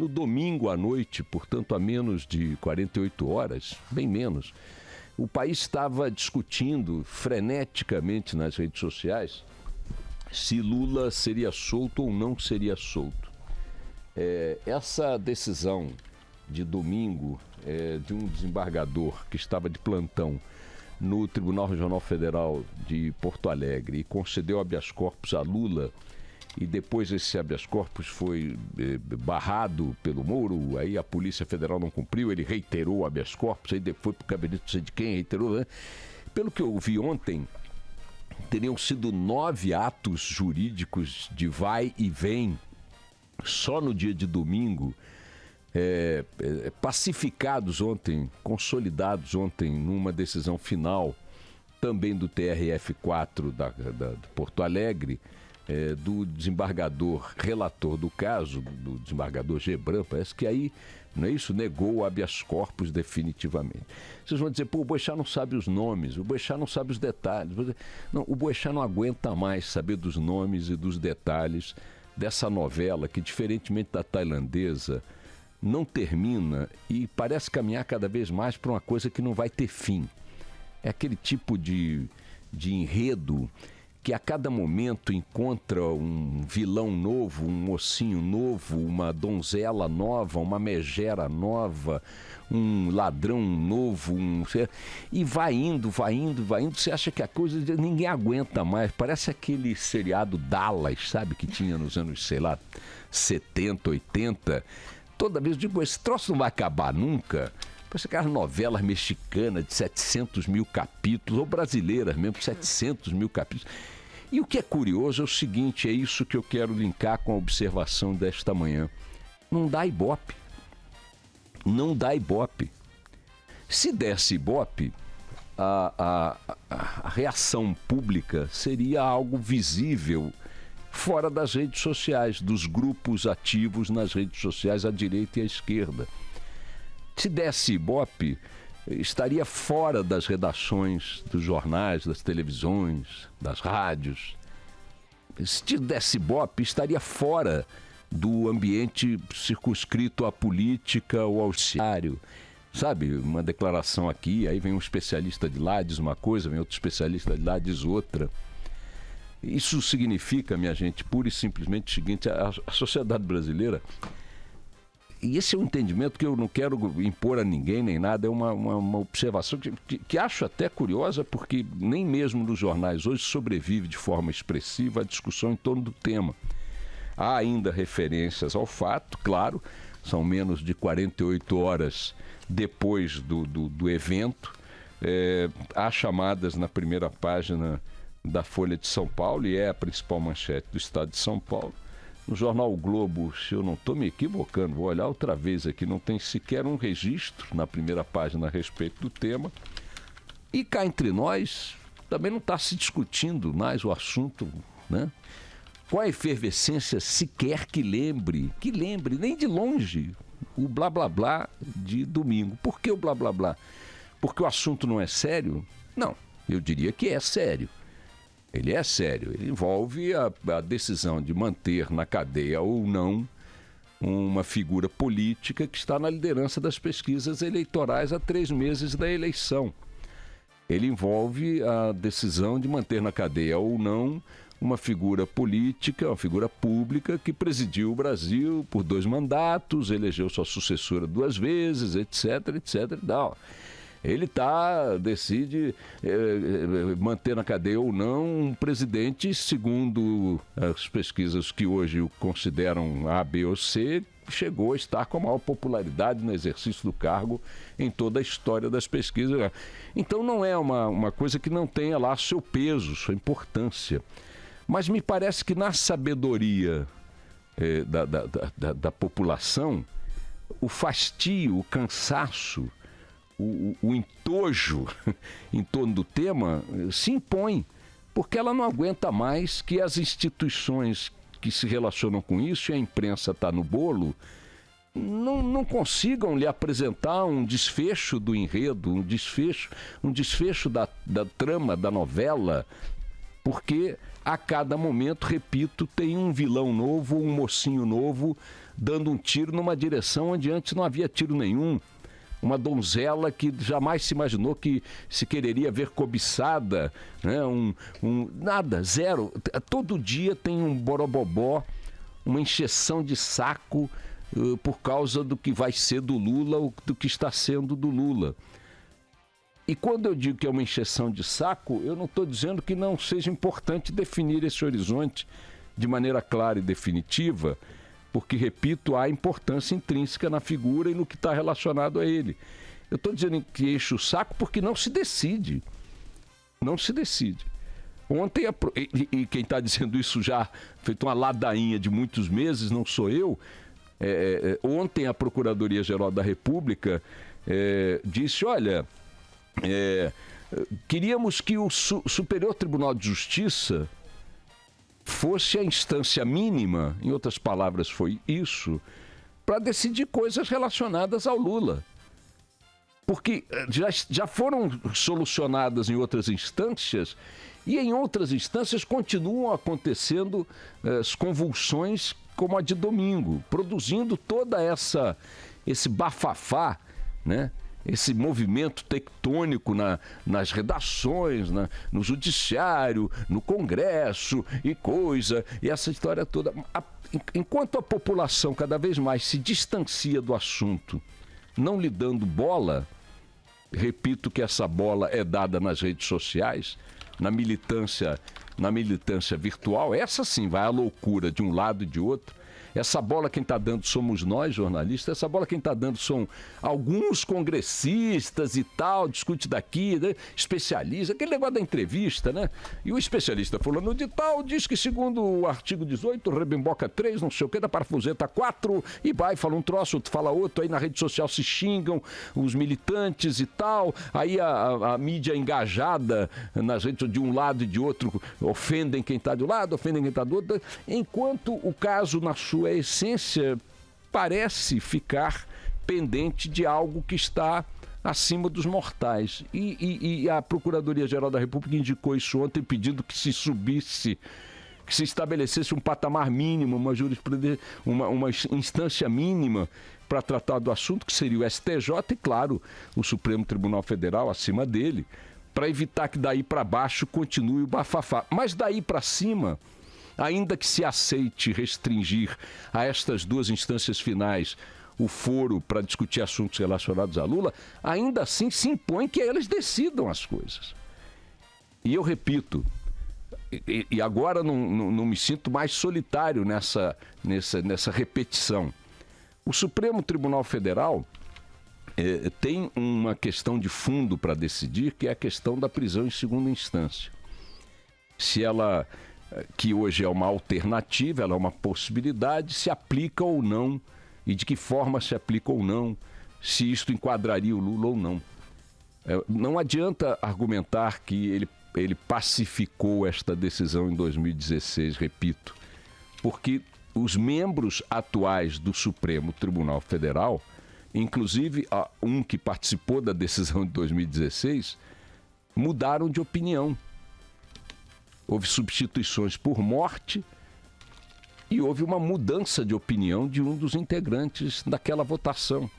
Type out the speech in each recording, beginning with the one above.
no domingo à noite, portanto, há menos de 48 horas, bem menos, o país estava discutindo freneticamente nas redes sociais se Lula seria solto ou não seria solto. Essa decisão de domingo de um desembargador que estava de plantão no Tribunal Regional Federal de Porto Alegre e concedeu habeas corpus a Lula, e depois esse habeas corpus foi barrado pelo Moro, aí a Polícia Federal não cumpriu, ele reiterou o habeas corpus, aí foi para o gabinete não sei de quem, reiterou, né? Pelo que eu vi ontem, teriam sido 9 atos jurídicos de vai e vem só no dia de domingo, pacificados ontem, consolidados ontem numa decisão final também do TRF4 de Porto Alegre, do desembargador relator do caso, do desembargador Gebran, parece que aí, não é isso, negou o habeas corpus definitivamente. Vocês vão dizer, o Boechat não sabe os nomes, o Boechat não sabe os detalhes. Não, o Boechat não aguenta mais saber dos nomes e dos detalhes dessa novela que, diferentemente da tailandesa, não termina e parece caminhar cada vez mais para uma coisa que não vai ter fim. É aquele tipo de enredo que a cada momento encontra um vilão novo, um mocinho novo, uma donzela nova, uma megera nova, um ladrão novo, e vai indo, você acha que a coisa, ninguém aguenta mais, parece aquele seriado Dallas, sabe, que tinha nos anos, sei lá, 70, 80, toda vez eu digo, esse troço não vai acabar nunca. Parece aquelas novelas mexicanas de 700 mil capítulos, ou brasileiras mesmo, 700 mil capítulos. E o que é curioso é o seguinte, é isso que eu quero linkar com a observação desta manhã. Não dá ibope. Não dá ibope. Se desse ibope, a reação pública seria algo visível fora das redes sociais, dos grupos ativos nas redes sociais à direita e à esquerda. Se desse ibope, estaria fora das redações dos jornais, das televisões, das rádios. Se desse ibope, estaria fora do ambiente circunscrito à política ou ao judiciário. Sabe, uma declaração aqui, aí vem um especialista de lá, diz uma coisa, vem outro especialista de lá, diz outra. Isso significa, minha gente, pura e simplesmente o seguinte, a sociedade brasileira, e esse é um entendimento que eu não quero impor a ninguém nem nada, é uma observação que acho até curiosa, porque nem mesmo nos jornais hoje sobrevive de forma expressiva a discussão em torno do tema. Há ainda referências ao fato, claro, são menos de 48 horas depois do evento, há chamadas na primeira página da Folha de São Paulo, e é a principal manchete do estado de São Paulo. No jornal O Globo, se eu não estou me equivocando, vou olhar outra vez aqui, não tem sequer um registro na primeira página a respeito do tema. E cá entre nós, também não está se discutindo mais o assunto, né? Com a efervescência sequer que lembre, nem de longe, o blá blá blá de domingo. Por que o blá blá blá? Porque o assunto não é sério? Não, eu diria que é sério. Ele é sério, ele envolve a decisão de manter na cadeia ou não uma figura política que está na liderança das pesquisas eleitorais há 3 meses da eleição. Ele envolve a decisão de manter na cadeia ou não uma figura política, uma figura pública que presidiu o Brasil por 2 mandatos, elegeu sua sucessora 2 vezes, etc, etc e tal. Ele decide manter na cadeia ou não um presidente, segundo as pesquisas que hoje o consideram A, B ou C, chegou a estar com a maior popularidade no exercício do cargo em toda a história das pesquisas. Então não é uma coisa que não tenha lá seu peso, sua importância. Mas me parece que na sabedoria da população, o fastio, o cansaço, o entojo em torno do tema se impõe, porque ela não aguenta mais que as instituições que se relacionam com isso, e a imprensa está no bolo, não consigam lhe apresentar um desfecho do enredo, um desfecho da trama, da novela, porque a cada momento, repito, tem um vilão novo, um mocinho novo, dando um tiro numa direção onde antes não havia tiro nenhum. Uma donzela que jamais se imaginou que se quereria ver cobiçada, né? Nada, zero. Todo dia tem um borobobó, uma encheção de saco por causa do que vai ser do Lula ou do que está sendo do Lula. E quando eu digo que é uma encheção de saco, eu não estou dizendo que não seja importante definir esse horizonte de maneira clara e definitiva, porque, repito, há importância intrínseca na figura e no que está relacionado a ele. Eu estou dizendo que enche o saco porque não se decide. Não se decide. Ontem, e quem está dizendo isso já feito uma ladainha de muitos meses, não sou eu, ontem a Procuradoria-Geral da República disse, olha, queríamos que o Superior Tribunal de Justiça fosse a instância mínima, em outras palavras foi isso, para decidir coisas relacionadas ao Lula. Porque já foram solucionadas em outras instâncias e em outras instâncias continuam acontecendo as convulsões como a de domingo, produzindo toda esse bafafá, né? Esse movimento tectônico nas redações, no judiciário, no Congresso e essa história toda. Enquanto a população cada vez mais se distancia do assunto, não lhe dando bola, repito que essa bola é dada nas redes sociais, na militância virtual, essa sim vai à loucura de um lado e de outro. Essa bola quem está dando somos nós, jornalistas. Essa bola quem está dando são alguns congressistas e tal, discute daqui, né? Especialista, aquele negócio da entrevista, né? E o especialista fulano de tal diz que segundo o artigo 18, rebimboca 3, não sei o que, da parafuseta 4, e vai, fala um troço, outro fala outro, aí na rede social se xingam os militantes e tal, aí a mídia engajada nas redes de um lado e de outro ofendem quem está de um lado, ofendem quem está do outro, enquanto o caso na sua essência parece ficar pendente de algo que está acima dos mortais. E a Procuradoria-Geral da República indicou isso ontem, pedindo que se subisse, que se estabelecesse um patamar mínimo, uma jurisprudência, uma instância mínima para tratar do assunto, que seria o STJ e, claro, o Supremo Tribunal Federal acima dele, para evitar que daí para baixo continue o bafafá. Mas daí para cima, ainda que se aceite restringir a estas duas instâncias finais o foro para discutir assuntos relacionados a Lula, ainda assim se impõe que eles decidam as coisas. E eu repito, e agora não me sinto mais solitário nessa repetição. O Supremo Tribunal Federal tem uma questão de fundo para decidir, que é a questão da prisão em segunda instância. Se ela, que hoje é uma alternativa, ela é uma possibilidade, se aplica ou não, e de que forma se aplica ou não, se isto enquadraria o Lula ou não. Não adianta argumentar que ele pacificou esta decisão em 2016, repito, porque os membros atuais do Supremo Tribunal Federal, inclusive um que participou da decisão de 2016, mudaram de opinião. Houve substituições por morte e houve uma mudança de opinião de um dos integrantes daquela votação.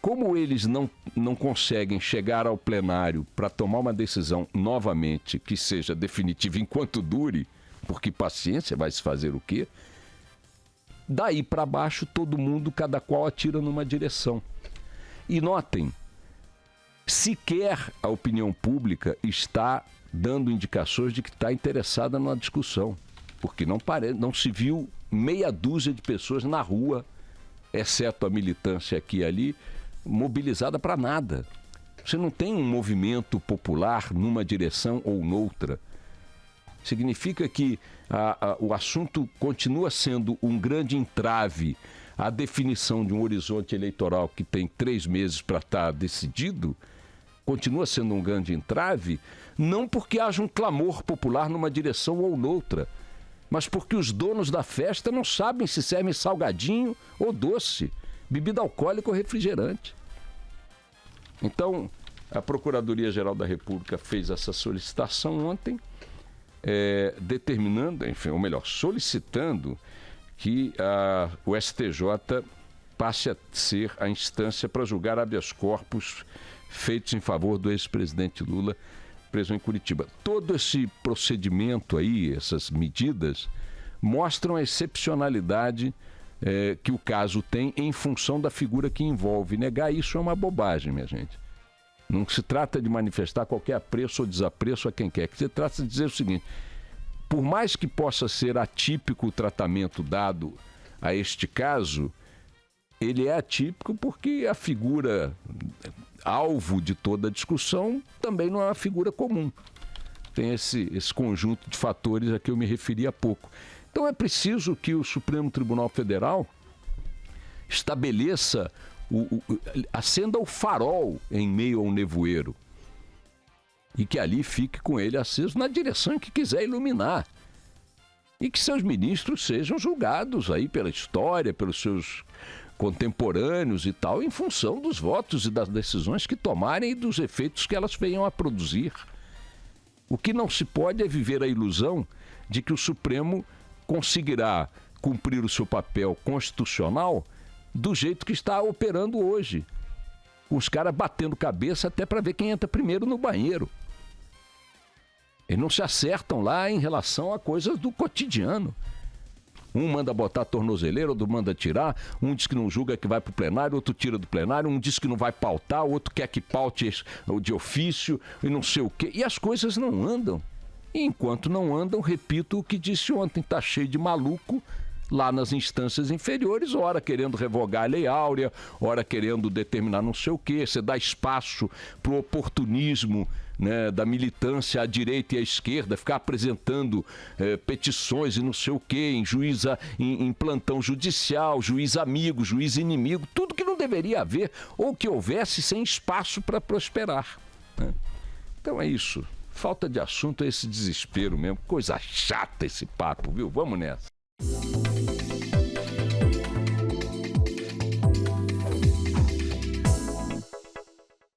Como eles não conseguem chegar ao plenário para tomar uma decisão novamente que seja definitiva enquanto dure, porque paciência, vai se fazer o quê? Daí para baixo, todo mundo, cada qual atira numa direção. E notem, sequer a opinião pública está dando indicações de que está interessada na discussão, porque não se viu meia dúzia de pessoas na rua, exceto a militância aqui e ali, mobilizada para nada. Você não tem um movimento popular numa direção ou noutra. Significa que o assunto continua sendo um grande entrave à definição de um horizonte eleitoral que tem 3 meses para estar decidido, continua sendo um grande entrave, não porque haja um clamor popular numa direção ou noutra, mas porque os donos da festa não sabem se servem salgadinho ou doce, bebida alcoólica ou refrigerante. Então, a Procuradoria-Geral da República fez essa solicitação ontem. determinando, enfim, ou melhor, solicitando que o STJ passe a ser a instância para julgar habeas corpus feitos em favor do ex-presidente Lula, preso em Curitiba. Todo esse procedimento aí, essas medidas, mostram a excepcionalidade que o caso tem em função da figura que envolve. Negar isso é uma bobagem, minha gente. Não se trata de manifestar qualquer apreço ou desapreço a quem quer. Se trata de dizer o seguinte: por mais que possa ser atípico o tratamento dado a este caso, ele é atípico porque a figura alvo de toda a discussão também não é uma figura comum. Tem esse conjunto de fatores a que eu me referi há pouco. Então é preciso que o Supremo Tribunal Federal estabeleça, acenda o farol em meio ao nevoeiro e que ali fique com ele aceso na direção em que quiser iluminar. E que seus ministros sejam julgados aí pela história, pelos seus contemporâneos e tal, em função dos votos e das decisões que tomarem e dos efeitos que elas venham a produzir. O que não se pode é viver a ilusão de que o Supremo conseguirá cumprir o seu papel constitucional do jeito que está operando hoje. Os caras batendo cabeça até para ver quem entra primeiro no banheiro. Eles não se acertam lá em relação a coisas do cotidiano. Um manda botar a tornozeleira, outro manda tirar, um diz que não julga que vai para o plenário, outro tira do plenário, um diz que não vai pautar, outro quer que paute de ofício e não sei o quê. E as coisas não andam. E enquanto não andam, repito o que disse ontem, está cheio de maluco lá nas instâncias inferiores, ora querendo revogar a Lei Áurea, ora querendo determinar não sei o quê. Você dá espaço para o oportunismo, né, da militância à direita e à esquerda, ficar apresentando petições e não sei o quê, em plantão judicial, juiz amigo, juiz inimigo, tudo que não deveria haver ou que houvesse sem espaço para prosperar, né? Então é isso. Falta de assunto é esse desespero mesmo. Coisa chata esse papo, viu? Vamos nessa.